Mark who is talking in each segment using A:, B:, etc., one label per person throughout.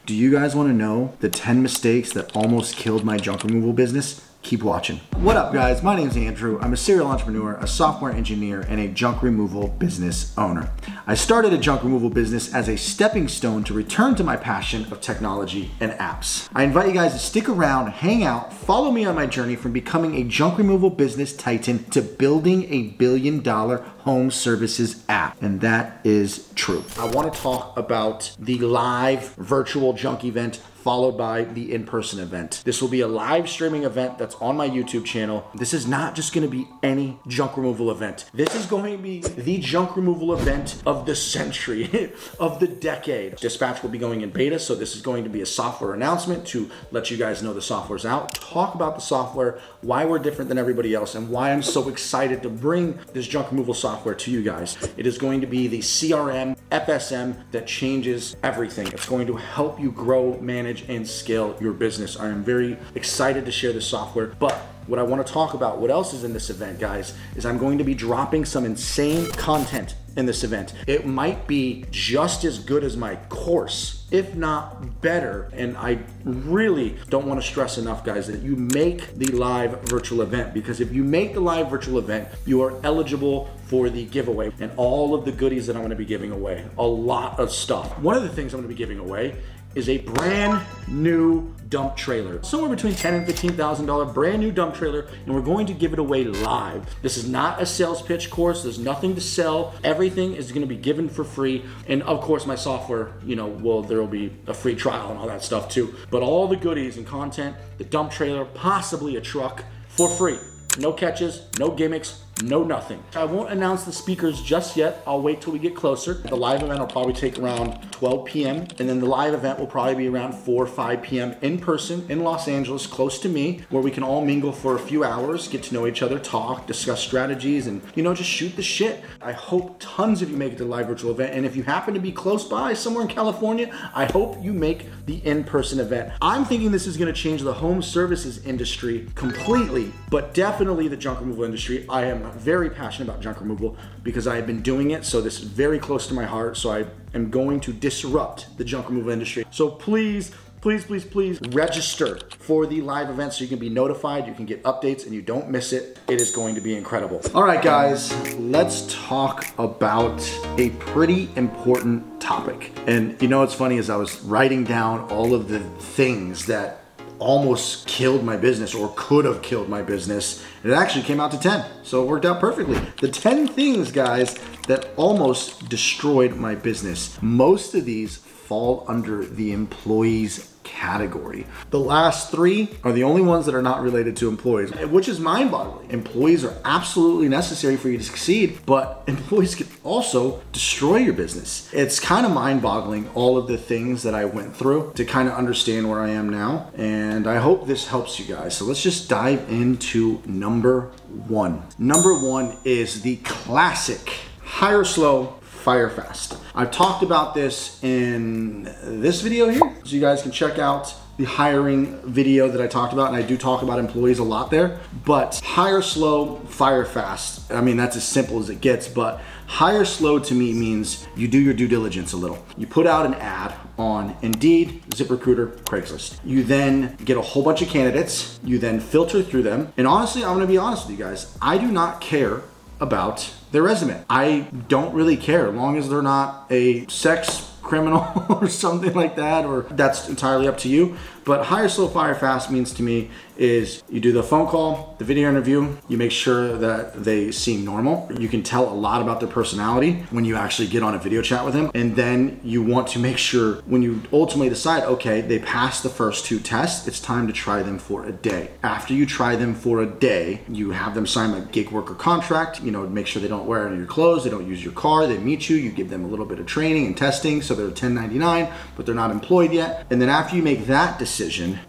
A: Do you guys want to know the 10 mistakes that almost killed my junk removal business? Keep watching. What up guys, my name's Andrew. I'm a serial entrepreneur, a software engineer, and a junk removal business owner. I started a junk removal business as a stepping stone to return to my passion of technology and apps. I invite you guys to stick around, hang out, follow me on my journey from becoming a junk removal business titan to building a $1 billion home services app. And that is true. I want to talk about the live virtual junk event followed by the in-person event. This will be a live streaming event that's on my YouTube channel. This is not just gonna be any junk removal event. This is going to be the junk removal event of the century, of the decade. Dispatch will be going in beta, so this is going to be a software announcement to let you guys know the software's out, talk about the software, why we're different than everybody else, and why I'm so excited to bring this junk removal software to you guys. It is going to be the CRM, FSM that changes everything. It's going to help you grow, manage, and scale your business. I am very excited to share this software, but what I want to talk about, what else is in this event, guys, is I'm going to be dropping some insane content in this event. It might be just as good as my course, if not better. And I really don't want to stress enough, guys, that you make the live virtual event, because if you make the live virtual event, you are eligible for the giveaway and all of the goodies that I'm going to be giving away. A lot of stuff. One of the things I'm going to be giving away is a brand new dump trailer. Somewhere between $10,000 and $15,000 brand new dump trailer, and we're going to give it away live. This is not a sales pitch course. There's nothing to sell. Everything is gonna be given for free. And of course my software, there will be a free trial and all that stuff too. But all the goodies and content, the dump trailer, possibly a truck, for free. No catches, no gimmicks, no nothing. I won't announce the speakers just yet. I'll wait till we get closer. The live event will probably take around 12 p.m. and then the live event will probably be around 4 or 5 p.m. in person in Los Angeles, close to me, where we can all mingle for a few hours, get to know each other, talk, discuss strategies, and just shoot the shit. I hope tons of you make it to the live virtual event, and if you happen to be close by somewhere in California, I hope you make the in-person event. I'm thinking this is gonna change the home services industry completely, but definitely the junk removal industry. I am very passionate about junk removal because I have been doing it, so this is very close to my heart. So I am going to disrupt the junk removal industry. So please, please, please, please register for the live event so you can be notified, you can get updates, and you don't miss it. It is going to be incredible. All right, guys, let's talk about a pretty important topic. And what's funny is I was writing down all of the things that almost killed my business or could have killed my business, and it actually came out to 10, so it worked out perfectly. The 10 things, guys, that almost destroyed my business. Most of these fall under the employees category. The last 3 are the only ones that are not related to employees, which is mind-boggling. Employees are absolutely necessary for you to succeed, but employees can also destroy your business. It's kind of mind-boggling, all of the things that I went through to kind of understand where I am now, and I hope this helps you guys. So let's just dive into number 1. Number 1 is the classic hire slow, fire fast. I've talked about this in this video here, so you guys can check out the hiring video that I talked about, and I do talk about employees a lot there. But hire slow, fire fast. I mean, that's as simple as it gets, but hire slow to me means you do your due diligence a little. You put out an ad on Indeed, ZipRecruiter, Craigslist. You then get a whole bunch of candidates. You then filter through them. And honestly, I'm gonna be honest with you guys, I do not care about their resume. I don't really care, as long as they're not a sex criminal or something like that, or that's entirely up to you. But hire slow, fire fast means to me is you do the phone call, the video interview, you make sure that they seem normal. You can tell a lot about their personality when you actually get on a video chat with them. And then you want to make sure when you ultimately decide, okay, they passed the first 2 tests, it's time to try them for a day. After you try them for a day, you have them sign a gig worker contract, make sure they don't wear any of your clothes, they don't use your car, they meet you, you give them a little bit of training and testing, so they're 1099, but they're not employed yet. And then after you make that decision,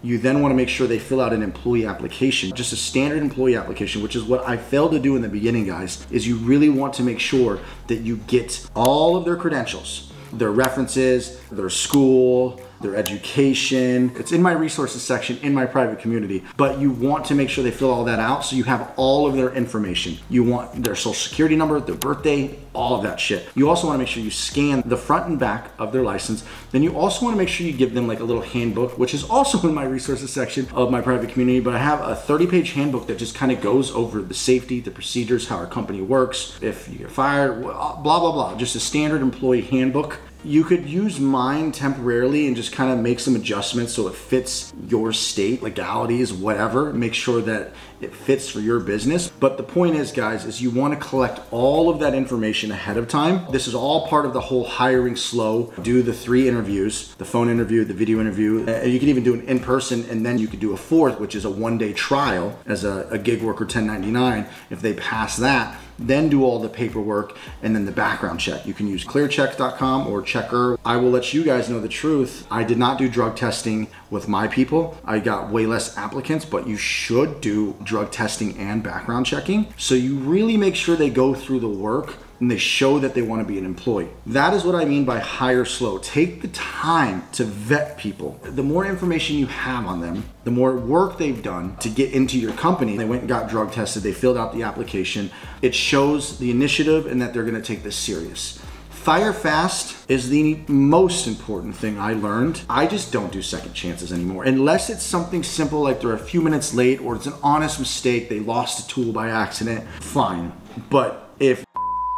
A: you then want to make sure they fill out an employee application, just a standard employee application, which is what I failed to do in the beginning, guys, is you really want to make sure that you get all of their credentials, their references, their school, their education. It's in my resources section in my private community, but you want to make sure they fill all that out so you have all of their information. You want their social security number, their birthday, all of that shit. You also want to make sure you scan the front and back of their license. Then you also want to make sure you give them like a little handbook, which is also in my resources section of my private community, but I have a 30-page handbook that just kind of goes over the safety, the procedures, how our company works, if you get fired, blah, blah, blah. Just a standard employee handbook. You could use mine temporarily and just kind of make some adjustments so it fits your state, legalities, whatever. Make sure that it fits for your business. But the point is, guys, is you want to collect all of that information ahead of time. This is all part of the whole hiring slow. Do the 3 interviews, the phone interview, the video interview. You can even do it in person, and then you could do a 4th, which is a 1-day trial as a gig worker 1099. If they pass that, then do all the paperwork and then the background check. You can use clearchecks.com or Checker. I will let you guys know the truth. I did not do drug testing with my people. I got way less applicants, but you should do drug testing and background checking. So you really make sure they go through the work and they show that they want to be an employee. That is what I mean by hire slow. Take the time to vet people. The more information you have on them, the more work they've done to get into your company. They went and got drug tested, they filled out the application. It shows the initiative and that they're gonna take this serious. Fire fast is the most important thing I learned. I just don't do second chances anymore. Unless it's something simple like they're a few minutes late or it's an honest mistake, they lost a tool by accident, fine. But if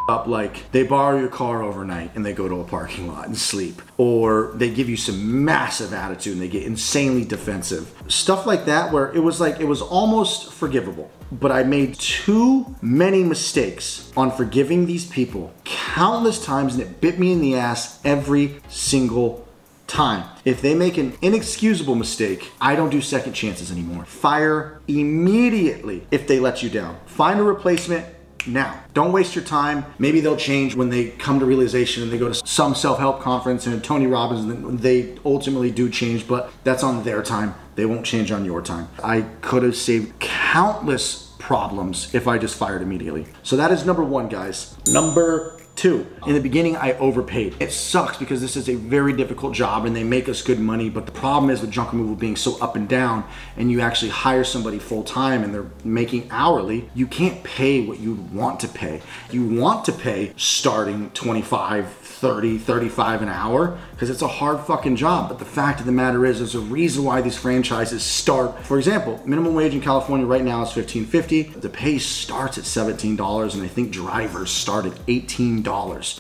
A: up like they borrow your car overnight and they go to a parking lot and sleep, or they give you some massive attitude and they get insanely defensive, stuff like that where it was almost forgivable, but I made too many mistakes on forgiving these people countless times, and it bit me in the ass every single time. If they make an inexcusable mistake, I don't do second chances anymore. Fire immediately if they let you down. Find a replacement now. Don't waste your time. Maybe they'll change when they come to realization and they go to some self-help conference and Tony Robbins, and they ultimately do change, but that's on their time. They won't change on your time. I could have saved countless problems if I just fired immediately. So that is number 1, guys. Number 2, in the beginning, I overpaid. It sucks because this is a very difficult job and they make us good money, but the problem is with junk removal being so up and down, and you actually hire somebody full time and they're making hourly, you can't pay what you want to pay. You want to pay starting 25, 30, 35 an hour because it's a hard fucking job. But the fact of the matter is, there's a reason why these franchises start. For example, minimum wage in California right now is $15.50. The pay starts at $17, and I think drivers start at $18.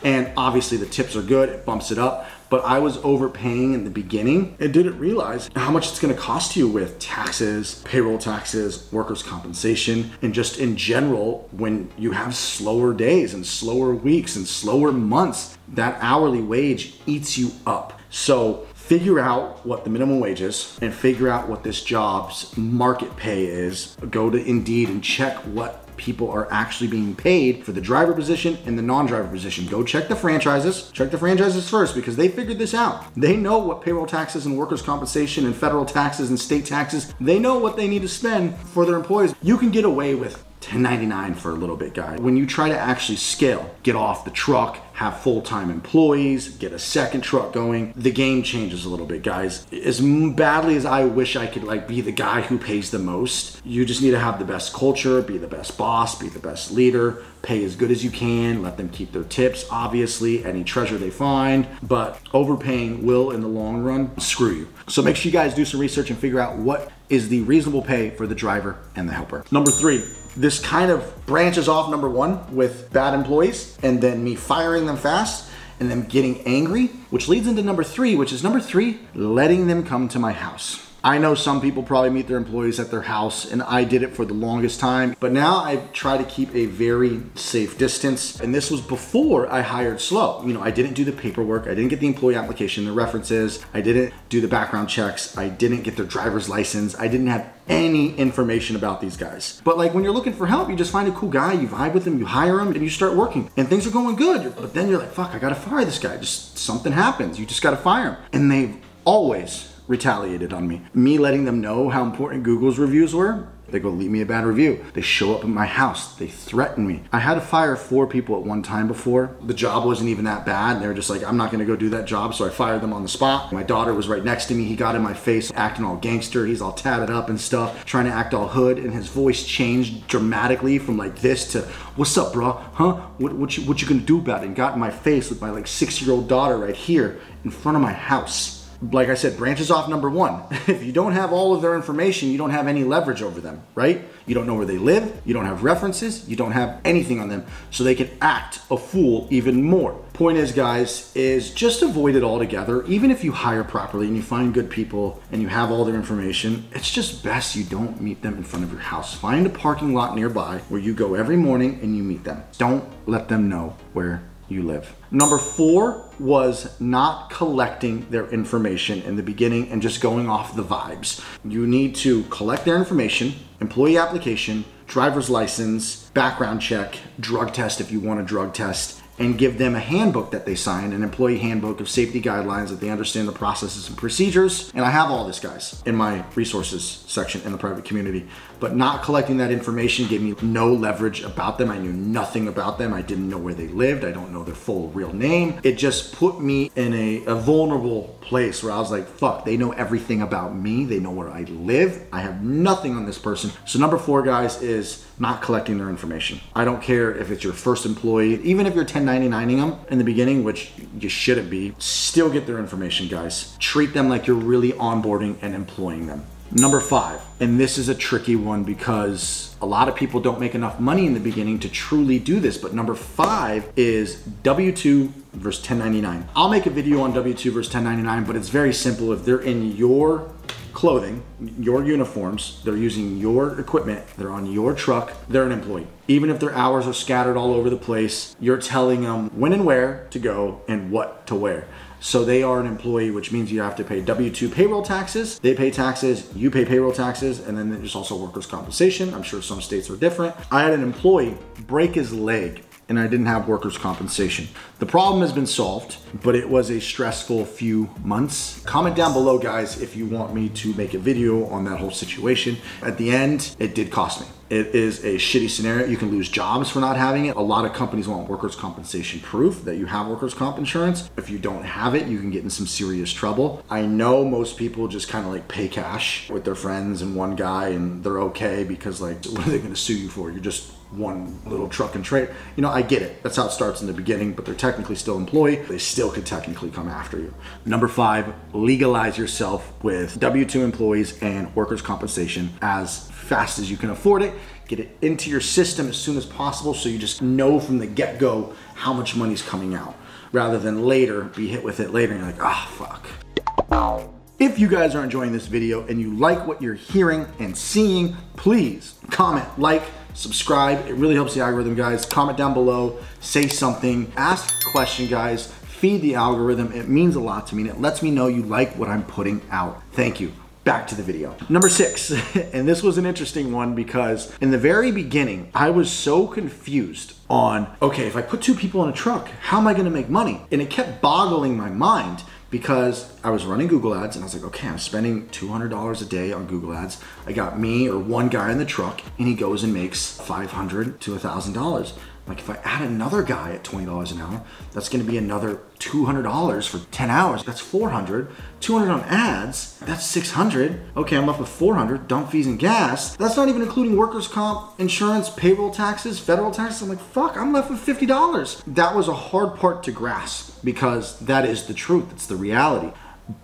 A: And obviously the tips are good, it bumps it up. But I was overpaying in the beginning and didn't realize how much it's gonna cost you with taxes, payroll taxes, workers' compensation, and just in general, when you have slower days and slower weeks and slower months, that hourly wage eats you up. So figure out what the minimum wage is and figure out what this job's market pay is. Go to Indeed and check what people are actually being paid for the driver position and the non-driver position. Go check the franchises. Check the franchises first because they figured this out. They know what payroll taxes and workers' compensation and federal taxes and state taxes, they know what they need to spend for their employees. You can get away with $10.99 for a little bit, guys. When you try to actually scale, get off the truck, have full-time employees, get a second truck going, the game changes a little bit, guys. As badly as I wish I could like be the guy who pays the most, you just need to have the best culture, be the best boss, be the best leader, pay as good as you can, let them keep their tips, obviously, any treasure they find, but overpaying will, in the long run, screw you. So make sure you guys do some research and figure out what is the reasonable pay for the driver and the helper. Number 3, this kind of branches off number 1 with bad employees and then me firing them fast and them getting angry, which leads into number 3, which is number 3, letting them come to my house. I know some people probably meet their employees at their house, and I did it for the longest time, but now I try to keep a very safe distance. And this was before I hired slow. You know, I didn't do the paperwork, I didn't get the employee application, the references, I didn't do the background checks, I didn't get their driver's license, I didn't have any information about these guys. But like when you're looking for help, you just find a cool guy, you vibe with him, you hire him, and you start working. And things are going good, but then you're like, fuck, I gotta fire this guy. Just something happens, you just gotta fire him. And they've always retaliated on me. Me letting them know how important Google's reviews were, they go leave me a bad review. They show up at my house. They threaten me. I had to fire 4 people at one time before. The job wasn't even that bad. They were just like, I'm not gonna go do that job. So I fired them on the spot. My daughter was right next to me. He got in my face, acting all gangster. He's all tatted up and stuff, trying to act all hood. And his voice changed dramatically from like this to, what's up, bro? Huh? What you gonna do about it? And got in my face with my like 6-year-old daughter right here in front of my house. Like I said, branches off number 1. If you don't have all of their information, you don't have any leverage over them, right? You don't know where they live, you don't have references, you don't have anything on them, so they can act a fool even more. Point is, guys, is just avoid it altogether. Even if you hire properly and you find good people and you have all their information, it's just best you don't meet them in front of your house. Find a parking lot nearby where you go every morning and you meet them. Don't let them know where you live. Number 4 was not collecting their information in the beginning and just going off the vibes. You need to collect their information, employee application, driver's license, background check, drug test if you want a drug test, and give them a handbook that they sign, an employee handbook of safety guidelines that they understand the processes and procedures. And I have all this, guys, in my resources section in the private community. But not collecting that information gave me no leverage about them. I knew nothing about them. I didn't know where they lived. I don't know their full real name. It just put me in a vulnerable place where I was like, fuck, they know everything about me. They know where I live. I have nothing on this person. So number 4, guys, is not collecting their information. I don't care if it's your first employee, even if you're 1099ing them in the beginning, which you shouldn't be, still get their information, guys. Treat them like you're really onboarding and employing them. Number 5, and this is a tricky one because a lot of people don't make enough money in the beginning to truly do this, but number 5 is W-2 versus 1099. I'll make a video on W-2 versus 1099, but it's very simple. If they're in your clothing, your uniforms, they're using your equipment, they're on your truck, they're an employee. Even if their hours are scattered all over the place, you're telling them when and where to go and what to wear. So they are an employee, which means you have to pay W-2 payroll taxes. They pay taxes, you pay payroll taxes, and then there's also workers' compensation. I'm sure some states are different. I had an employee break his leg and I didn't have workers' compensation. The problem has been solved, but it was a stressful few months. Comment down below, guys, if you want me to make a video on that whole situation. At the end, it did cost me. It is a shitty scenario. You can lose jobs for not having it. A lot of companies want workers' compensation proof that you have workers' comp insurance. If you don't have it, you can get in some serious trouble. I know most people just kind of like pay cash with their friends and one guy and they're okay because like, what are they gonna sue you for? You're just one little truck and trailer. You know, I get it. That's how it starts in the beginning, but they're technically still employed. They still could technically come after you. Number 5, legalize yourself with W-2 employees and workers' compensation as fast as you can afford it. Get it into your system as soon as possible so you just know from the get-go how much money's coming out, rather than later be hit with it later and you're like, ah, fuck. If you guys are enjoying this video and you like what you're hearing and seeing, please comment, like, subscribe. It really helps the algorithm, guys. Comment down below, say something, ask a question, guys. Feed the algorithm. It means a lot to me and it lets me know you like what I'm putting out. Thank you. Back to the video. Number 6, and this was an interesting one because in the very beginning, I was so confused on, okay, if I put 2 people in a truck, how am I gonna make money? And it kept boggling my mind because I was running Google ads and I was like, okay, I'm spending $200 a day on Google ads. I got me or one guy in the truck and he goes and makes $500 to $1,000. Like if I add another guy at $20 an hour, that's gonna be another $200 for 10 hours. That's $400. 200 on ads, that's $600. Okay, I'm up with $400, dump fees and gas. That's not even including workers' comp, insurance, payroll taxes, federal taxes. I'm like, fuck, I'm left with $50. That was a hard part to grasp because that is the truth, it's the reality.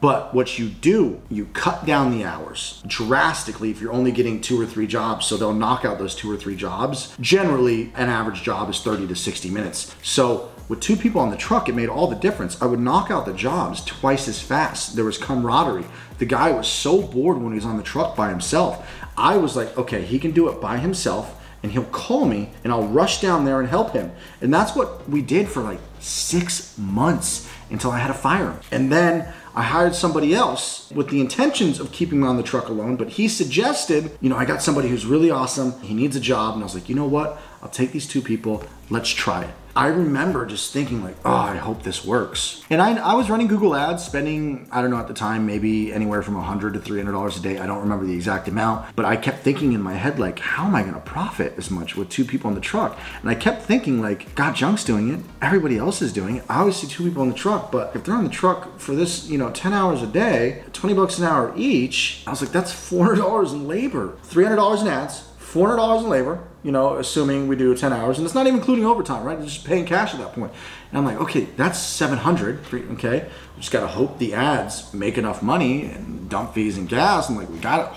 A: But what you do, you cut down the hours drastically if you're only getting 2 or 3 jobs. So they'll knock out those 2 or 3 jobs. Generally, an average job is 30 to 60 minutes. So with 2 people on the truck, it made all the difference. I would knock out the jobs twice as fast. There was camaraderie. The guy was so bored when he was on the truck by himself. I was like, okay, he can do it by himself and he'll call me and I'll rush down there and help him. And that's what we did for like 6 months until I had to fire him. And then I hired somebody else with the intentions of keeping him on the truck alone, but he suggested, you know, I got somebody who's really awesome. He needs a job. And I was like, you know what? I'll take these 2 people. Let's try it. I remember just thinking like, oh, I hope this works. And I was running Google ads, spending, I don't know at the time, maybe anywhere from $100 to $300 a day. I don't remember the exact amount, but I kept thinking in my head, like, how am I gonna profit as much with 2 people in the truck? And I kept thinking like, God, Junk's doing it. Everybody else is doing it. I always see 2 people in the truck, but if they're on the truck for this, 10 hours a day, 20 bucks an hour each, I was like, that's $400 in labor, $300 in ads, $400 in labor, assuming we do 10 hours, and it's not even including overtime, right? It's just paying cash at that point. And I'm like, okay, that's $700, okay? We just gotta hope the ads make enough money and dump fees and gas, and like, we gotta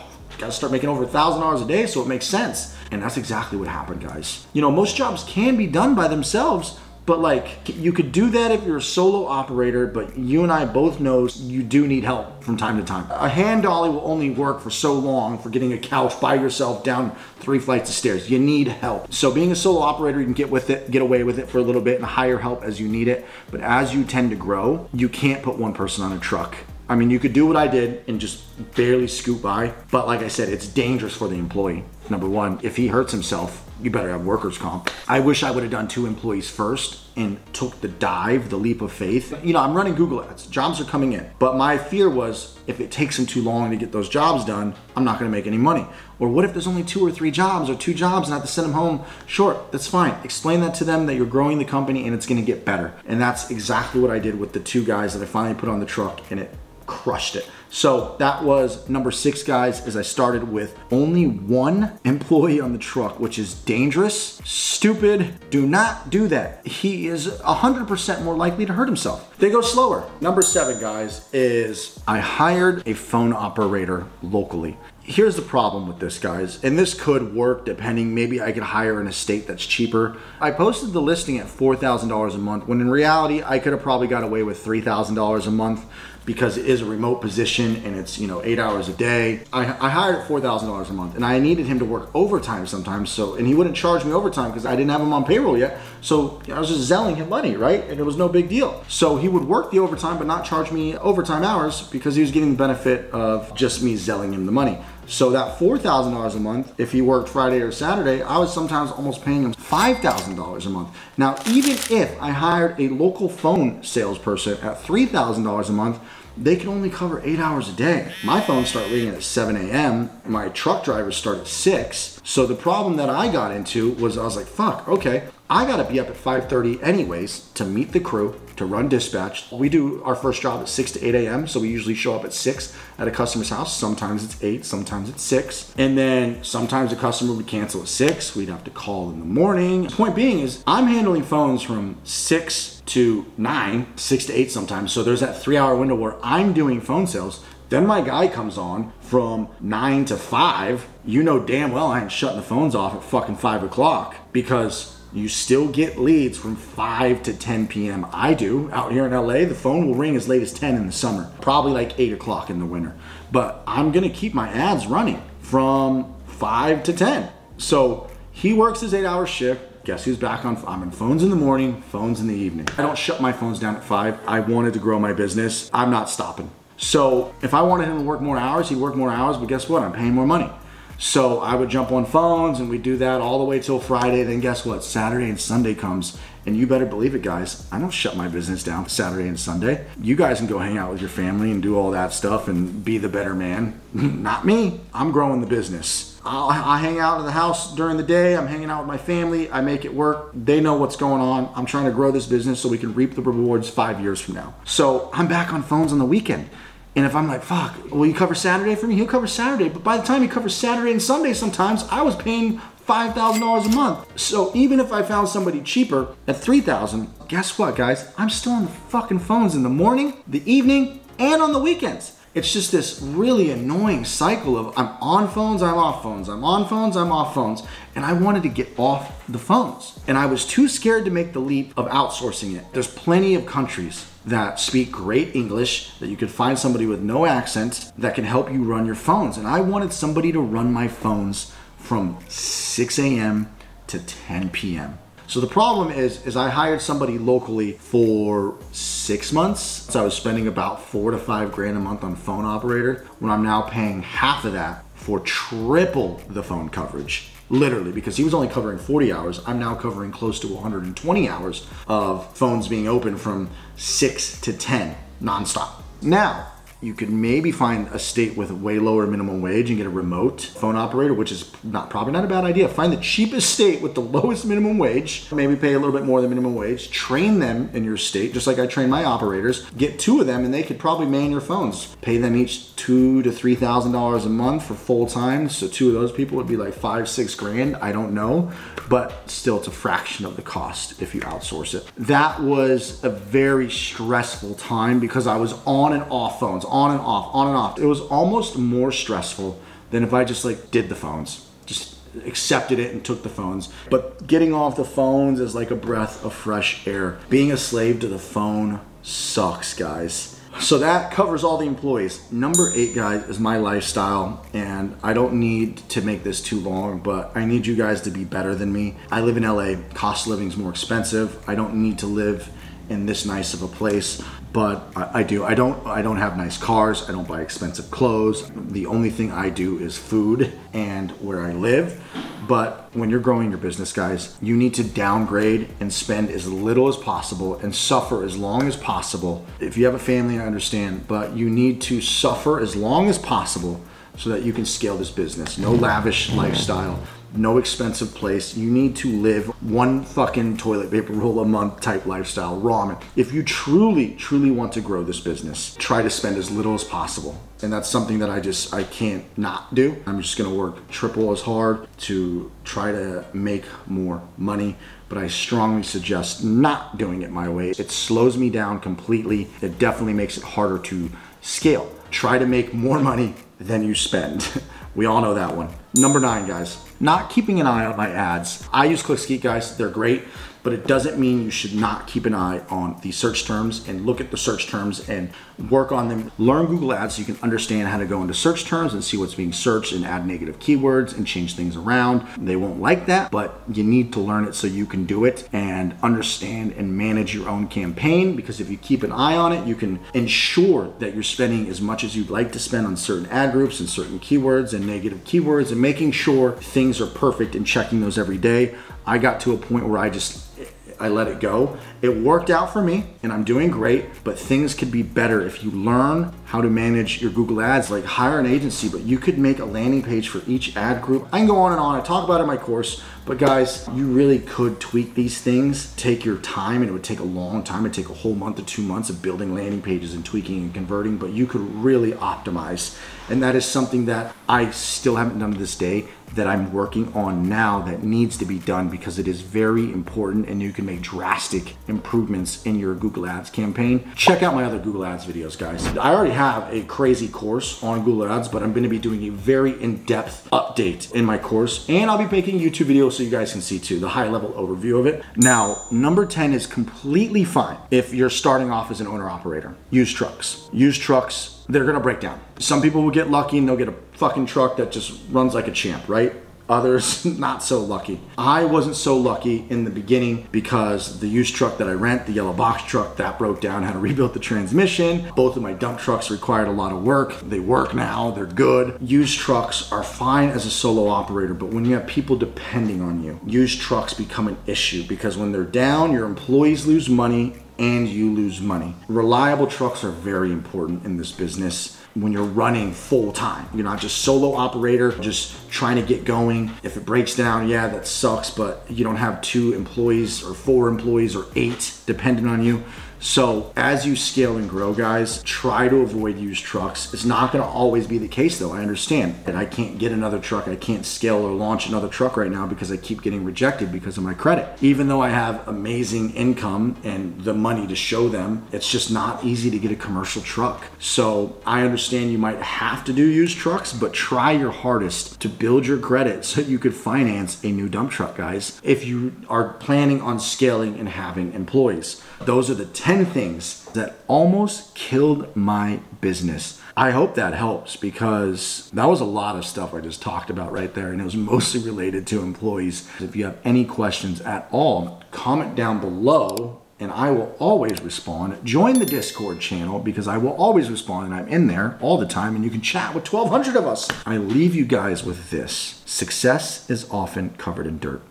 A: start making over $1,000 a day so it makes sense. And that's exactly what happened, guys. Most jobs can be done by themselves, but like, you could do that if you're a solo operator, but you and I both know you do need help from time to time. A hand dolly will only work for so long for getting a couch by yourself down 3 flights of stairs. You need help. So being a solo operator, you can get away with it for a little bit and hire help as you need it. But as you tend to grow, you can't put one person on a truck. I mean, you could do what I did and just barely scoot by, but like I said, it's dangerous for the employee. Number one, if he hurts himself, you better have workers' comp. I wish I would have done 2 employees first and took the dive, the leap of faith. I'm running Google ads, jobs are coming in, but my fear was if it takes them too long to get those jobs done, I'm not gonna make any money. Or what if there's only 2 or 3 jobs or 2 jobs and I have to send them home short? That's fine. Explain that to them that you're growing the company and it's gonna get better. And that's exactly what I did with the 2 guys that I finally put on the truck, and it crushed it. So that was number 6, guys, is I started with only 1 employee on the truck, which is dangerous, stupid. Do not do that. He is 100% more likely to hurt himself. They go slower. Number 7, guys, is I hired a phone operator locally. Here's the problem with this, guys, and this could work depending, maybe I could hire an estate that's cheaper. I posted the listing at $4,000 a month, when in reality, I could have probably got away with $3,000 a month because it is a remote position and it's 8 hours a day. I hired at $4,000 a month, and I needed him to work overtime sometimes, and he wouldn't charge me overtime because I didn't have him on payroll yet. So I was just zelling him money, right? And it was no big deal. So he would work the overtime but not charge me overtime hours because he was getting the benefit of just me zelling him the money. So that $4,000 a month, if he worked Friday or Saturday, I was sometimes almost paying him $5,000 a month. Now, even if I hired a local phone salesperson at $3,000 a month, they can only cover 8 hours a day. My phones start ringing at 7 a.m. My truck drivers start at 6. So the problem that I got into was I was like, fuck, okay, I gotta be up at 5:30 anyways to meet the crew, to run dispatch. We do our first job at 6 to 8 a.m. So we usually show up at 6 at a customer's house. Sometimes it's 8, sometimes it's 6. And then sometimes a customer would cancel at 6. We'd have to call in the morning. The point being is I'm handling phones from 6 to 9, 6 to 8 sometimes. So there's that 3-hour window where I'm doing phone sales. Then my guy comes on from 9 to 5. You know damn well I ain't shutting the phones off at fucking 5 o'clock because you still get leads from 5 to 10 p.m. I do. Out here in LA, the phone will ring as late as 10 in the summer, probably like 8 o'clock in the winter. But I'm gonna keep my ads running from 5 to 10. So he works his 8-hour shift. Guess who's back on? I'm in phones in the morning, phones in the evening. I don't shut my phones down at 5. I wanted to grow my business. I'm not stopping. So if I wanted him to work more hours, he'd work more hours, but guess what? I'm paying more money. So I would jump on phones and we do that all the way till Friday. Then guess what? Saturday and Sunday comes, and you better believe it, guys. I don't shut my business down Saturday and Sunday. You guys can go hang out with your family and do all that stuff and be the better man. Not me. I'm growing the business. I hang out in the house during the day. I'm hanging out with my family. I make it work. They know what's going on. I'm trying to grow this business so we can reap the rewards 5 years from now. So I'm back on phones on the weekend. And if I'm like, fuck, will you cover Saturday for me? He'll cover Saturday. But by the time he covers Saturday and Sunday, sometimes I was paying $5,000 a month. So even if I found somebody cheaper at $3,000, guess what, guys? I'm still on the fucking phones in the morning, the evening, and on the weekends. It's just this really annoying cycle of I'm on phones, I'm off phones, I'm on phones, I'm off phones. And I wanted to get off the phones. And I was too scared to make the leap of outsourcing it. There's plenty of countries that speak great English, that you could find somebody with no accent that can help you run your phones. And I wanted somebody to run my phones from 6 a.m. to 10 p.m. So the problem is I hired somebody locally for 6 months. So I was spending about $4 to $5 grand a month on phone operator, when I'm now paying half of that for triple the phone coverage. literally, because he was only covering 40 hours. I'm now covering close to 120 hours of phones being open from 6 to 10 nonstop. Now, you could maybe find a state with a way lower minimum wage and get a remote phone operator, which is probably not a bad idea. Find the cheapest state with the lowest minimum wage, maybe pay a little bit more than minimum wage, train them in your state, just like I train my operators. Get 2 of them and they could probably man your phones. Pay them each $2,000 to $3,000 a month for full time. So 2 of those people would be like 5-6 grand. I don't know, but still it's a fraction of the cost if you outsource it. That was a very stressful time because I was on and off phones, on and off, on and off. It was almost more stressful than if I just like did the phones, just accepted it and took the phones. But getting off the phones is like a breath of fresh air. Being a slave to the phone sucks, guys. So that covers all the employees. Number 8, guys, is my lifestyle, and I don't need to make this too long, but I need you guys to be better than me. I live in LA. Cost of living is more expensive. I don't need to live in this nice of a place, but I do. I don't have nice cars. I don't buy expensive clothes. The only thing I do is food and where I live. But when you're growing your business, guys, you need to downgrade and spend as little as possible and suffer as long as possible. If you have a family, I understand, but you need to suffer as long as possible so that you can scale this business. No lavish lifestyle, no expensive place. You need to live 1 fucking toilet paper roll a month type lifestyle, ramen. If you truly, truly want to grow this business, try to spend as little as possible. And that's something that I can't not do. I'm just gonna work triple as hard to try to make more money, but I strongly suggest not doing it my way. It slows me down completely. It definitely makes it harder to scale. Try to make more money than you spend. We all know that one. Number 9, guys, not keeping an eye on my ads. I use ClickSkeet, guys. They're great, but it doesn't mean you should not keep an eye on the search terms and look at the search terms and work on them. Learn Google Ads so you can understand how to go into search terms and see what's being searched and add negative keywords and change things around. They won't like that, but you need to learn it so you can do it and understand and manage your own campaign, because if you keep an eye on it, you can ensure that you're spending as much as you'd like to spend on certain ad groups and certain keywords and negative keywords and making sure things are perfect and checking those every day. I got to a point where I let it go. It worked out for me and I'm doing great, but things could be better if you learn how to manage your Google Ads. Like, hire an agency, but you could make a landing page for each ad group. I can go on and on. I talk about it in my course, but guys, you really could tweak these things. Take your time, and it would take a long time. It'd take a whole month to 2 months of building landing pages and tweaking and converting, but you could really optimize. And that is something that I still haven't done to this day, that I'm working on now, that needs to be done because it is very important, and you can make drastic improvements in your Google Ads campaign. Check out my other Google Ads videos, guys. I already have a crazy course on Google Ads, but I'm gonna be doing a very in-depth update in my course, and I'll be making YouTube videos so you guys can see too, the high-level overview of it. Now, number 10 is completely fine if you're starting off as an owner-operator. Used trucks. Used trucks, they're gonna break down. Some people will get lucky and they'll get a fucking truck that just runs like a champ, right? Others, not so lucky. I wasn't so lucky in the beginning because the used truck that I rent, the yellow box truck, that broke down, had to rebuild the transmission. Both of my dump trucks required a lot of work. They work now, they're good. Used trucks are fine as a solo operator, but when you have people depending on you, used trucks become an issue because when they're down, your employees lose money and you lose money. Reliable trucks are very important in this business when you're running full time. You're not just solo operator, just trying to get going. If it breaks down, yeah, that sucks, but you don't have 2 employees or 4 employees or 8 dependent on you. So as you scale and grow, guys, try to avoid used trucks. It's not gonna always be the case though, I understand. And I can't get another truck, I can't scale or launch another truck right now because I keep getting rejected because of my credit. Even though I have amazing income and the money to show them, it's just not easy to get a commercial truck. So I understand you might have to do used trucks, but try your hardest to build your credit so you could finance a new dump truck, guys, if you are planning on scaling and having employees. Those are the 10 things that almost killed my business. I hope that helps because that was a lot of stuff I just talked about right there, and it was mostly related to employees. If you have any questions at all, comment down below and I will always respond. Join the Discord channel because I will always respond, and I'm in there all the time, and you can chat with 1,200 of us. I leave you guys with this. Success is often covered in dirt,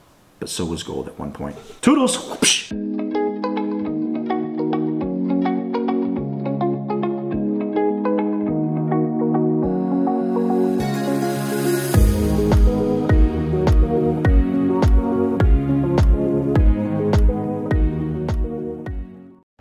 A: but so was gold at one point. Toodles! Whoosh.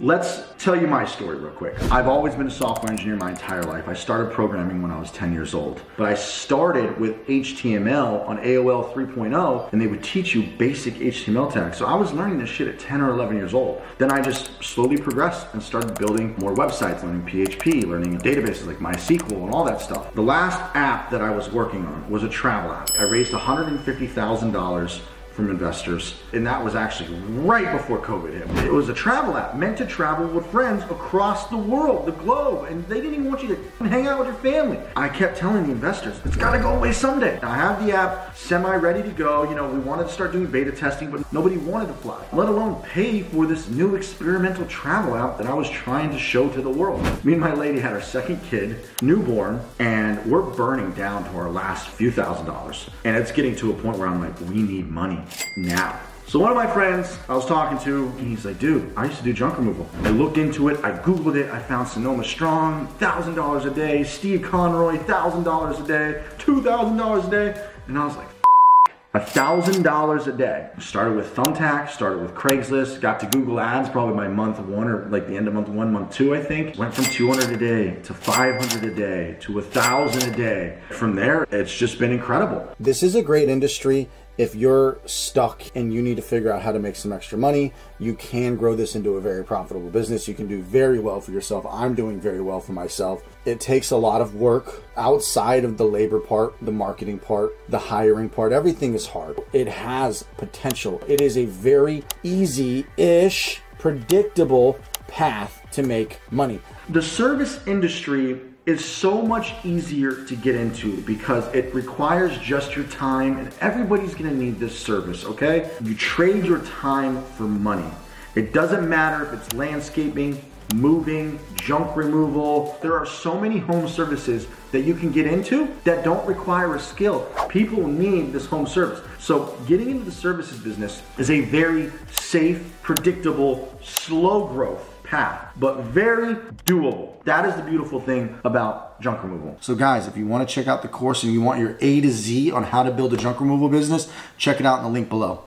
A: Let's tell you my story real quick. I've always been a software engineer my entire life. I started programming when I was 10 years old, but I started with HTML on AOL 3.0, and they would teach you basic HTML tags. So I was learning this shit at 10 or 11 years old. Then I just slowly progressed and started building more websites, learning PHP, learning databases like MySQL and all that stuff. The last app that I was working on was a travel app. I raised $150,000 from investors, and that was actually right before COVID hit. It was a travel app meant to travel with friends across the world, the globe, and they didn't even want you to hang out with your family. I kept telling the investors, it's gotta go away someday. I have the app semi-ready to go. You know, we wanted to start doing beta testing, but nobody wanted to fly, let alone pay for this new experimental travel app that I was trying to show to the world. Me and my lady had our second kid, newborn, and we're burning down to our last few $1,000s. And it's getting to a point where I'm like, we need money now. So one of my friends I was talking to, he's like, dude, I used to do junk removal. I looked into it, I Googled it, I found Sonoma Strong, $1,000 a day, Steve Conroy, $1,000 a day, $2,000 a day, and I was like, $1,000 a day. Started with Thumbtack, started with Craigslist, got to Google Ads probably by month one or like the end of month one, month two, I think. Went from 200 a day to 500 a day to 1,000 a day. From there, it's just been incredible. This is a great industry. If you're stuck and you need to figure out how to make some extra money, you can grow this into a very profitable business. You can do very well for yourself. I'm doing very well for myself. It takes a lot of work outside of the labor part, the marketing part, the hiring part. Everything is hard. It has potential. It is a very easy-ish, predictable path to make money. The service industry is so much easier to get into because it requires just your time, and everybody's gonna need this service, okay? You trade your time for money. It doesn't matter if it's landscaping, moving, junk removal. There are so many home services that you can get into that don't require a skill. People need this home service. So getting into the services business is a very safe, predictable, slow growth path, but very doable. That is the beautiful thing about junk removal. So guys, if you want to check out the course and you want your A to Z on how to build a junk removal business, check it out in the link below.